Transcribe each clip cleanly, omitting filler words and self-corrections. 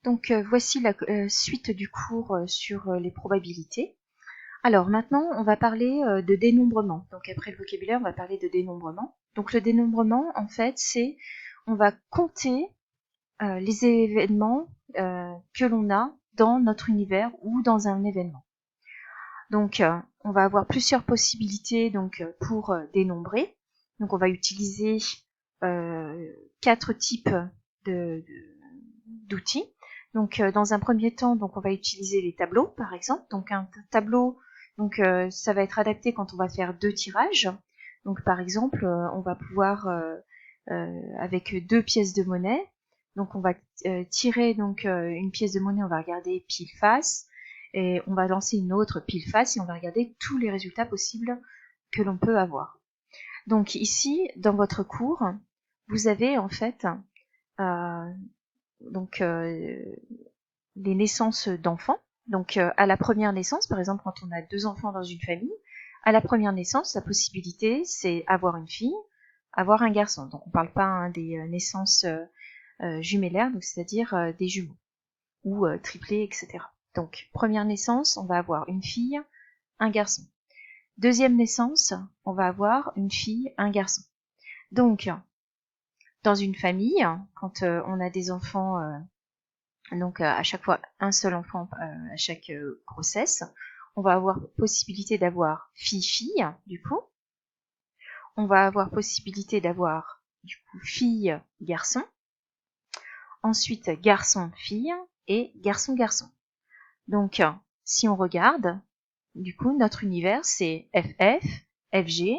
Donc voici la suite du cours sur les probabilités. Alors maintenant, on va parler de dénombrement. Donc après le vocabulaire, on va parler de dénombrement. Donc le dénombrement, en fait, c'est on va compter les événements que l'on a dans notre univers ou dans un événement. Donc on va avoir plusieurs possibilités donc pour dénombrer. Donc on va utiliser 4 types d'outils. Donc dans un premier temps, donc on va utiliser les tableaux par exemple. Donc un tableau, donc ça va être adapté quand on va faire 2 tirages. Donc par exemple, on va pouvoir avec 2 pièces de monnaie. Donc on va tirer donc une pièce de monnaie, on va regarder pile face et on va lancer une autre pile face et on va regarder tous les résultats possibles que l'on peut avoir. Donc ici, dans votre cours, vous avez en fait donc les naissances d'enfants. Donc à la première naissance, par exemple, quand on a 2 enfants dans une famille, à la première naissance, la possibilité c'est avoir une fille, avoir un garçon. Donc on ne parle pas des naissances jumellaires, donc c'est-à-dire des jumeaux ou triplés, etc. Donc première naissance, on va avoir une fille, un garçon. Deuxième naissance, on va avoir une fille, un garçon. Donc dans une famille, quand on a des enfants donc à chaque fois un seul enfant à chaque grossesse, on va avoir possibilité d'avoir fille-fille du coup. On va avoir possibilité d'avoir du coup fille-garçon. Ensuite garçon-fille et garçon-garçon. Donc si on regarde, du coup notre univers c'est FF, FG,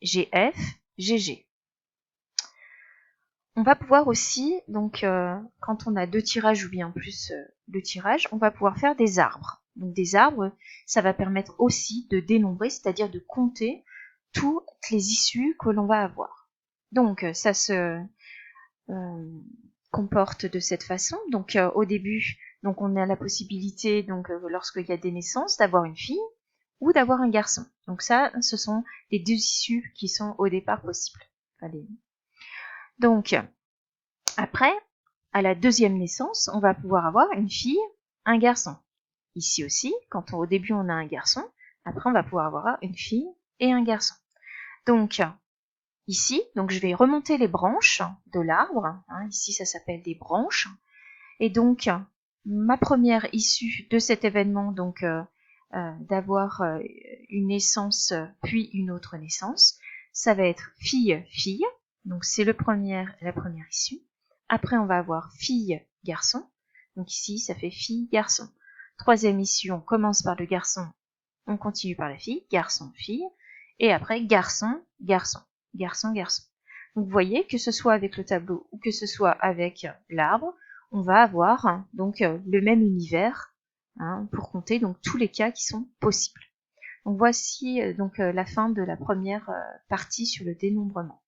GF, GG. On va pouvoir aussi, donc quand on a 2 tirages ou bien plus de tirages, on va pouvoir faire des arbres. Donc des arbres, ça va permettre aussi de dénombrer, c'est-à-dire de compter toutes les issues que l'on va avoir. Donc ça se comporte de cette façon. Donc au début, donc on a la possibilité, donc lorsqu'il y a des naissances, d'avoir une fille ou d'avoir un garçon. Donc ça, ce sont les 2 issues qui sont au départ possibles. Allez. Donc après, à la deuxième naissance, on va pouvoir avoir une fille, un garçon. Ici aussi, quand au début on a un garçon, après on va pouvoir avoir une fille et un garçon. Donc ici, donc je vais remonter les branches de l'arbre. Ici, ça s'appelle des branches. Et donc ma première issue de cet événement, donc d'avoir une naissance puis une autre naissance, ça va être fille-fille. Donc c'est la première issue. Après, on va avoir fille-garçon. Donc ici, ça fait fille-garçon. Troisième issue, on commence par le garçon, on continue par la fille, garçon-fille. Et après, garçon-garçon, garçon-garçon. Donc vous voyez, que ce soit avec le tableau ou que ce soit avec l'arbre, on va avoir donc le même univers pour compter donc tous les cas qui sont possibles. Donc voici donc la fin de la première partie sur le dénombrement.